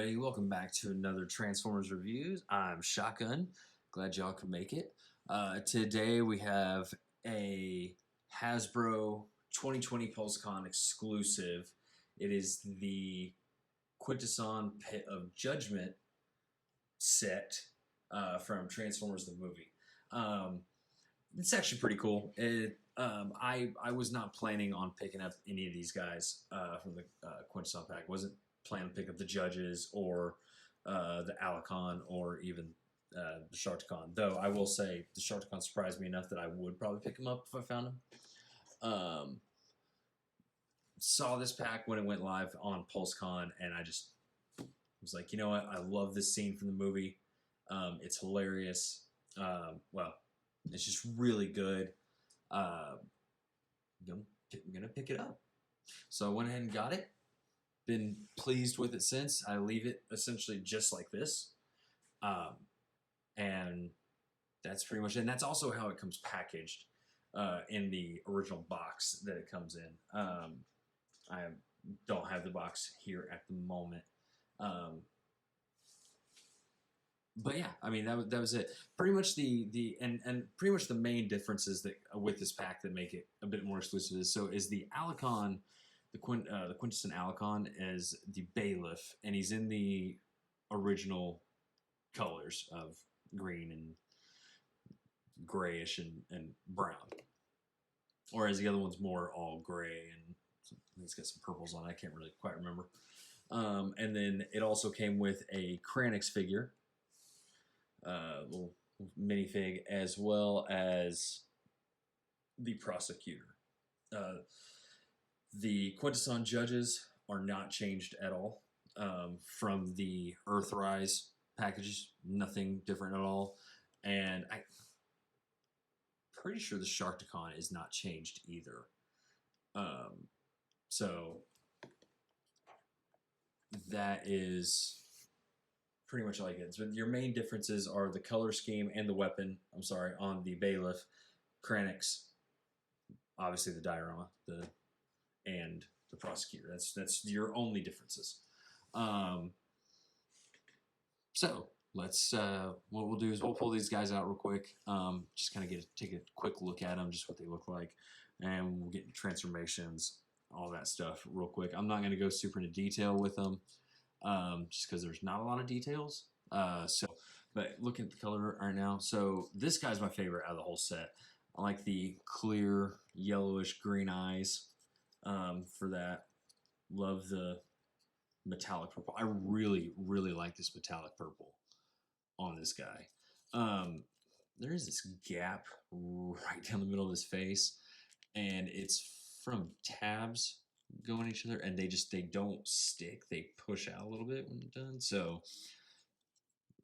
everybody. Welcome back to another Transformers Reviews. I'm Shotgun. Glad y'all could make it. Today we have a Hasbro 2020 PulseCon exclusive. It is the Quintesson Pit of Judgment set from Transformers the movie. It's actually pretty cool. I was not planning on picking up any of these guys from the Quintesson pack. Wasn't planning to pick up the Judges or the Alicon or even the Sharkticon. Though I will say the Sharkticon surprised me enough that I would probably pick him up if I found him. Saw this pack when it went live on PulseCon, and I just was like, you know what? I love this scene from the movie. It's hilarious. Well, it's just really good. I'm gonna pick it up. So I went ahead and got it. Been pleased with it since. I leave it essentially just like this. And that's pretty much it. And that's also how it comes packaged in the original box that it comes in. I don't have the box here at the moment. But yeah, I mean that was it. Pretty much and pretty much the main differences that with this pack that make it a bit more exclusive is the Alicon, the Quintesson Alicon is the bailiff, and he's in the original colors of green and grayish and brown, whereas the other one's more all gray and it's got some purples on it. I can't really quite remember. And then it also came with a Kranix figure. Little minifig, as well as the prosecutor. The Quintesson Judges are not changed at all from the Earthrise packages. Nothing different at all. And I'm pretty sure the Sharkticon is not changed either. So that is pretty much like it. So your main differences are the color scheme and the weapon. I'm sorry, on the bailiff, Kranix, obviously the diorama, and the prosecutor. That's your only differences. So let's what we'll do is we'll pull these guys out real quick. Just kind of take a quick look at them, just what they look like, and we'll get transformations, all that stuff real quick. I'm not going to go super into detail with them. Just because there's not a lot of details. But looking at the color right now, so this guy's my favorite out of the whole set. I like the clear yellowish green eyes for that. Love the metallic purple. I really, really like this metallic purple on this guy. There is this gap right down the middle of his face, and it's from tabs going at each other, and they don't stick. They push out a little bit when done. So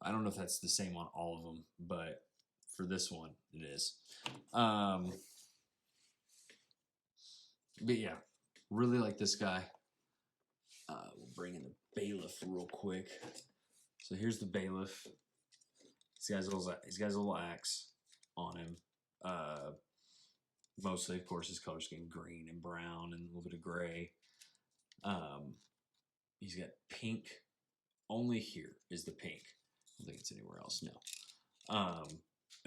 I don't know if that's the same on all of them, but for this one it is. But yeah, really like this guy. We'll bring in the bailiff real quick. So here's the bailiff. He's got a little axe on him. Mostly, of course, his color scheme green and brown and a little bit of gray. He's got pink. Only here is the pink. I don't think it's anywhere else. No.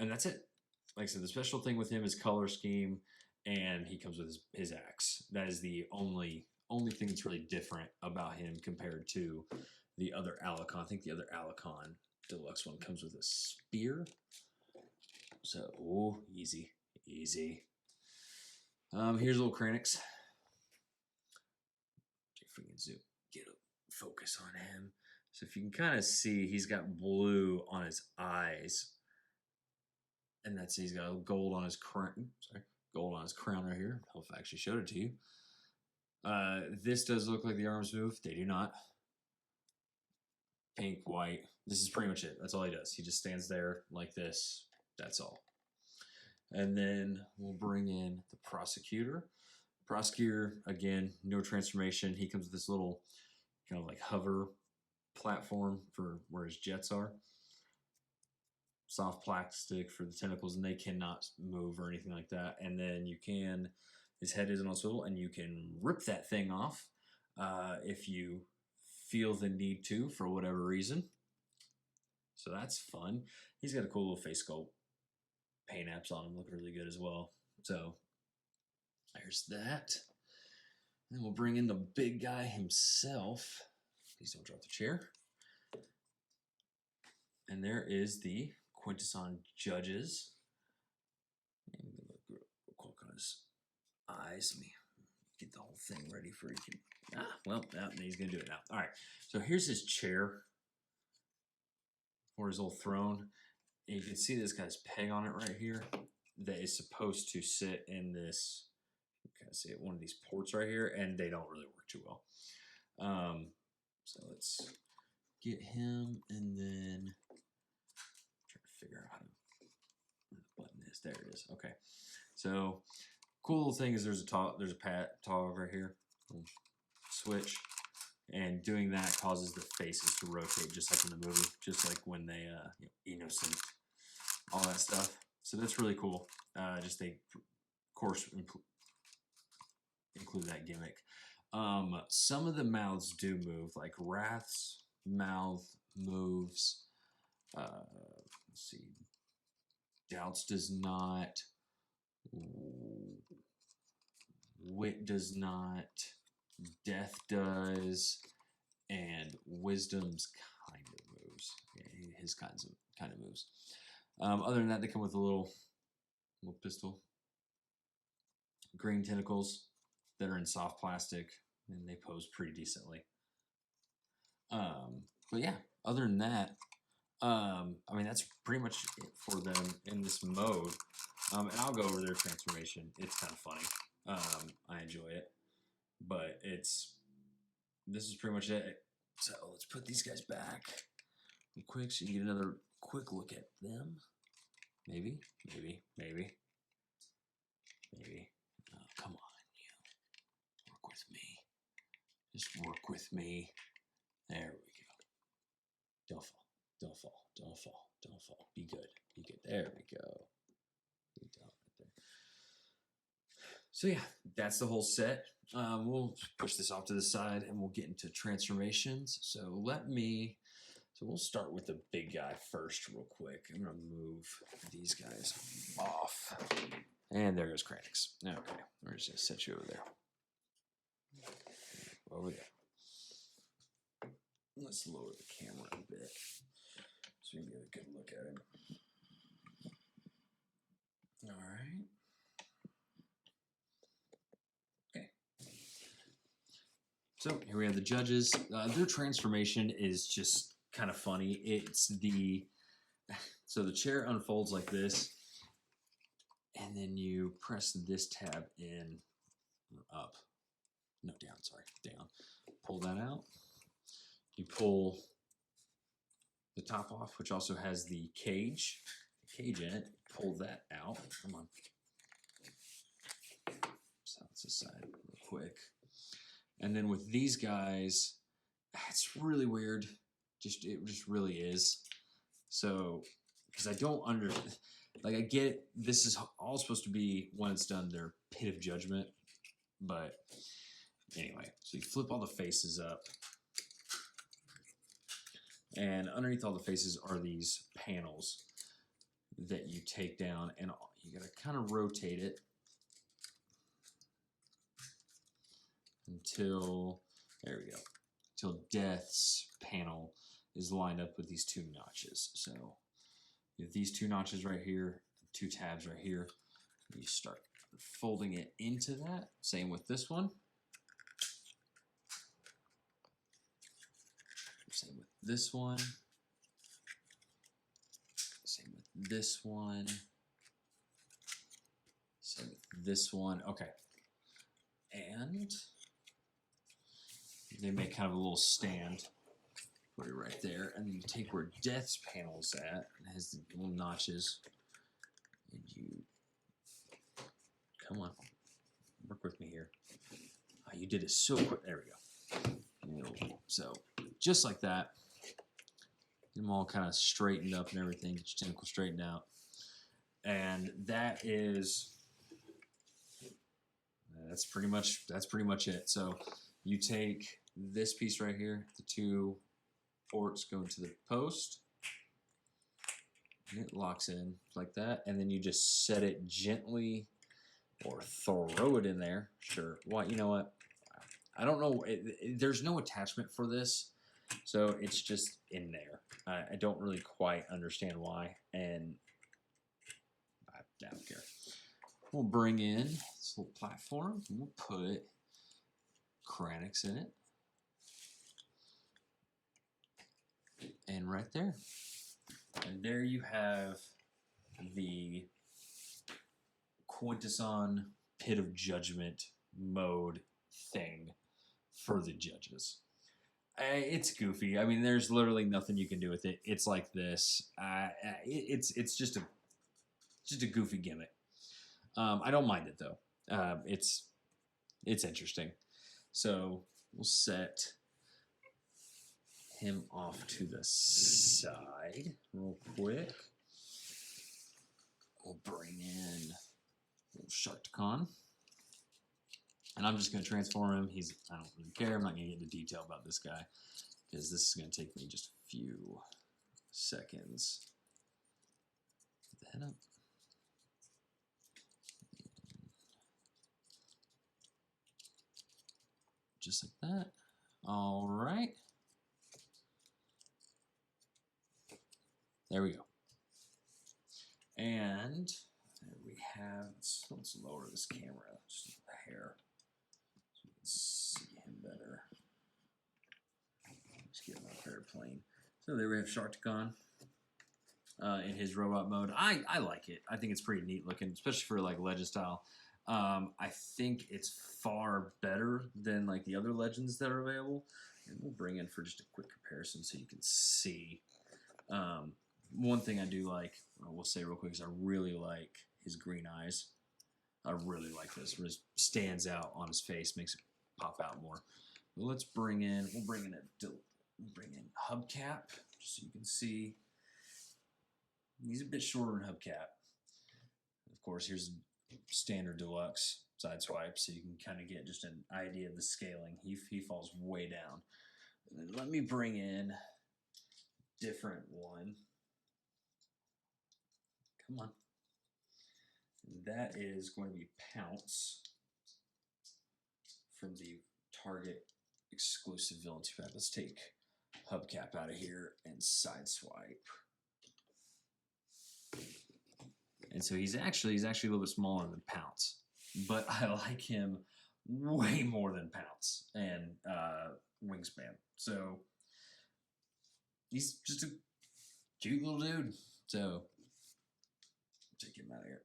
And that's it. Like I said, the special thing with him is color scheme, and he comes with his axe. That is the only thing that's really different about him compared to the other Alicon. I think the other Alicon Deluxe one comes with a spear. So, easy. Here's a little Kranix. See if we can get a focus on him. So if you can kind of see, he's got blue on his eyes, and he's got gold on his crown. Gold on his crown right here. I hope I actually showed it to you. This does look like the arms move. They do not. Pink, white. This is pretty much it. That's all he does. He just stands there like this. That's all. And then we'll bring in the prosecutor. Prosecutor, again, no transformation. He comes with this little kind of like hover platform for where his jets are. Soft plastic for the tentacles, and they cannot move or anything like that. And then his head isn't on swivel, and you can rip that thing off if you feel the need to for whatever reason. So that's fun. He's got a cool little face sculpt. Paint apps on him look really good as well. So there's that. And then we'll bring in the big guy himself. Please don't drop the chair. And there is the Quintesson Judges. And look real quick on his eyes. Let me get the whole thing ready for you. Well, he's gonna do it now. All right. So here's his chair for his little throne. And you can see this guy's peg on it right here that is supposed to sit in this. You can see it, one of these ports right here, and they don't really work too well. So let's get him, and then try to figure out how to where the button is. There it is. Okay. So cool little thing is there's a toggle right here. Switch, and doing that causes the faces to rotate just like in the movie, just like when they innocent, all that stuff. So that's really cool. Just they, of course, include that gimmick. Some of the mouths do move, like Wrath's mouth moves. Let's see. Doubts does not. Wit does not. Death does, and Wisdom's kind of moves. Yeah, his kind of moves. Other than that, they come with a little pistol, green tentacles that are in soft plastic, and they pose pretty decently. But yeah, other than that, I mean that's pretty much it for them in this mode. And I'll go over their transformation. It's kind of funny. I enjoy it. But this is pretty much it. So let's put these guys back real quick so you get another quick look at them. Maybe. Oh, come on, you. Work with me. Just work with me. There we go. Don't fall. Be good. There we go. Good job right there. So yeah, that's the whole set. We'll push this off to the side and we'll get into transformations. So we'll start with the big guy first real quick. I'm gonna move these guys off. And there goes Kranix. Okay, we're just gonna set you over there. Over there. Let's lower the camera a bit so we can get a good look at him. All right. So here we have the judges. Their transformation is just kind of funny. So the chair unfolds like this, and then you press this tab in or up. No, down, sorry, down. Pull that out. You pull the top off, which also has the cage in it. Pull that out. Come on. So let's aside real quick. And then with these guys, it's really weird. It just really is. So, because I don't I get this is all supposed to be when it's done their pit of judgment, but anyway. So you flip all the faces up, and underneath all the faces are these panels that you take down, and you gotta kind of rotate it until, there we go, until Death's panel is lined up with these two notches. So you have these two notches right here, two tabs right here. You start folding it into that. Same with this one. Same with this one. Same with this one. Same with this one. Okay. And they make kind of a little stand. Put it right there. And then you take where Death's panel's at. It has the little notches. And you... Come on. Work with me here. Oh, you did it so quick. There we go. So, just like that. Get them all kind of straightened up and everything. Get your tentacle straightened out. And that is... That's pretty much it. So, you take this piece right here, the two ports go into the post. And it locks in like that, and then you just set it gently or throw it in there. Sure. Well, you know what? I don't know. There's no attachment for this, so it's just in there. I don't really quite understand why, and I don't care. We'll bring in this little platform. And we'll put Kranix in it. And right there. And there you have the Quintesson Pit of Judgment mode thing for the judges. It's goofy. I mean, there's literally nothing you can do with it. It's like this. It's just a goofy gimmick. I don't mind it though. It's interesting. So we'll set him off to the side real quick. We'll bring in little Sharkticon. And I'm just going to transform him. I don't really care. I'm not going to get into detail about this guy because this is going to take me just a few seconds. Put the head up. Just like that. All right. There we go. And there we have, let's lower this camera just a hair so we can see him better. Just get him up there plane. So there we have Sharkticon in his robot mode. I like it. I think it's pretty neat looking, especially for like Legend style. I think it's far better than like the other Legends that are available. And we'll bring in for just a quick comparison so you can see. One thing I do like, I will say real quick, is I really like his green eyes. I really like this. It stands out on his face, makes it pop out more. But let's bring in, we'll bring in Hubcap, just so you can see. He's a bit shorter than Hubcap. Of course, here's standard deluxe side swipe, so you can kind of get just an idea of the scaling. He falls way down. And then let me bring in different one. Come on. And that is going to be Pounce from the Target exclusive Villain 2 pack. Let's take Hubcap out of here and sideswipe. And so he's actually a little bit smaller than Pounce, but I like him way more than Pounce and Wingspan. So he's just a cute little dude. So take him out of here.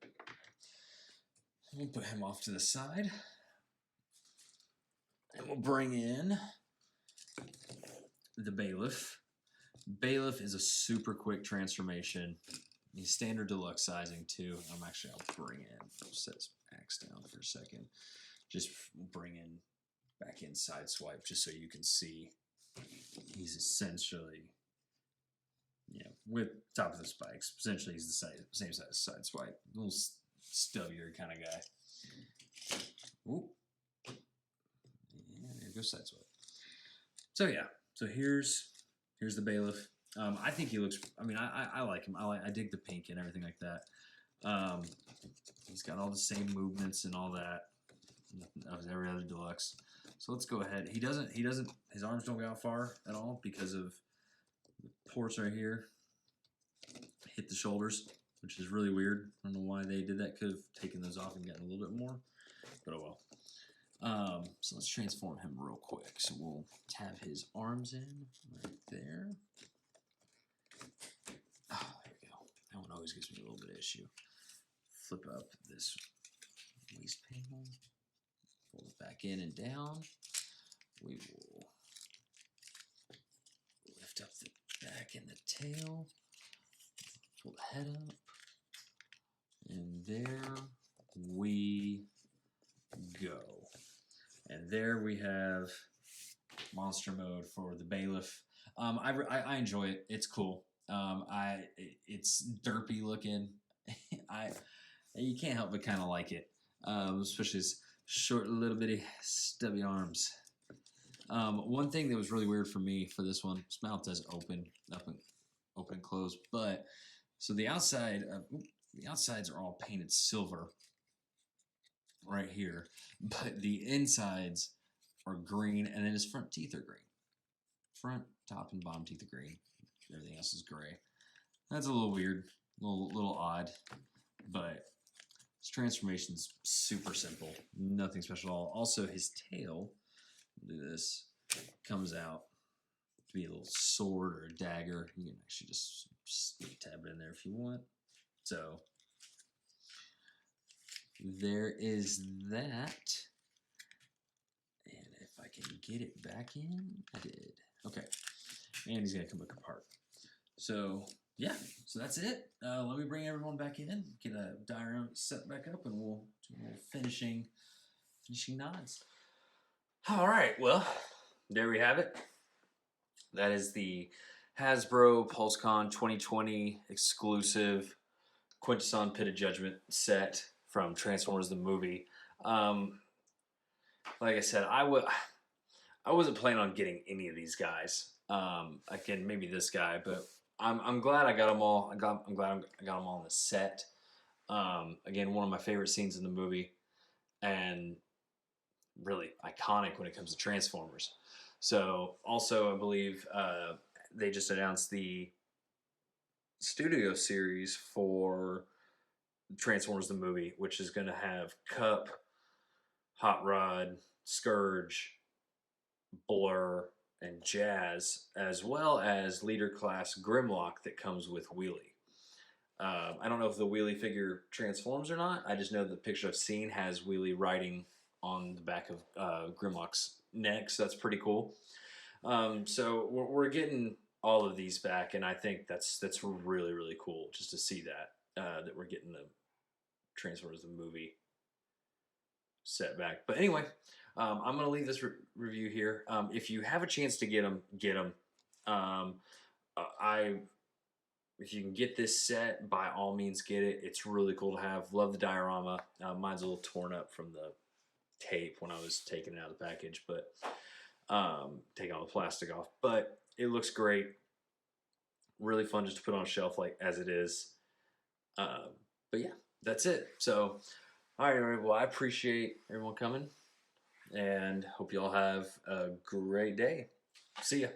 We'll put him off to the side. And we'll bring in the Bailiff. Bailiff is a super quick transformation. He's standard deluxe sizing too. I'll bring in, set his axe down for a second. Just bring in back in side swipe just so you can see. He's essentially, with top of the spikes. Essentially, he's the same size as side swipe. A little stubbier kind of guy. Ooh. Yeah, there goes side swipe. So yeah, so here's the Bailiff. I think he looks. I mean, I like him. I dig the pink and everything like that. He's got all the same movements and all that of every other deluxe. So let's go ahead. He doesn't. His arms don't go out far at all because of the ports right here. Hit the shoulders, which is really weird. I don't know why they did that. Could have taken those off and gotten a little bit more, but oh well. So let's transform him real quick. So we'll tab his arms in right there. Oh, there we go. That one always gives me a little bit of issue. Flip up this waist panel. Fold it back in and down. We will lift up the back and the tail. Pull the head up. And there we go. And there we have monster mode for the Bailiff. I enjoy it. It's cool. It's derpy looking. You can't help but kind of like it, especially his short, little bitty, stubby arms. One thing that was really weird for me for this one, his mouth does open, close, but so the the outsides are all painted silver right here, but the insides are green, and then his front teeth are green. Front, top, and bottom teeth are green. Everything else is gray. That's a little weird, little odd, but his transformation's super simple. Nothing special at all. Also, his tail, do this, comes out to be a little sword or a dagger. You can actually just tab it in there if you want. So there is that. And if I can get it back in, I did. Okay. And he's going to come back apart. So, yeah. So that's it. Let me bring everyone back in, get a diorama set back up, and we'll do a little finishing nods. All right. Well, there we have it. That is the Hasbro PulseCon 2020 exclusive Quintesson Pit of Judgment set from Transformers the movie. Like I said, I wasn't planning on getting any of these guys. Again, maybe this guy, but I'm glad I got them all. I'm glad I got them all in the set. Again, one of my favorite scenes in the movie, and really iconic when it comes to Transformers. So, also, I believe they just announced the studio series for Transformers the movie, which is going to have Cup, Hot Rod, Scourge, Blur, and Jazz, as well as Leader Class Grimlock that comes with Wheelie. I don't know if the Wheelie figure transforms or not. I just know the picture I've seen has Wheelie riding on the back of Grimlock's neck, so that's pretty cool. So we're getting all of these back, and I think that's really, really cool just to see that we're getting the Transformers the movie set back. But anyway, I'm going to leave this review here. If you have a chance to get them, get them. If you can get this set, by all means get it. It's really cool to have. Love the diorama. Mine's a little torn up from the tape when I was taking it out of the package, but taking all the plastic off. But it looks great. Really fun just to put on a shelf like as it is. But yeah, that's it. So, all right, everybody. Well, I appreciate everyone coming, and hope you all have a great day. See ya.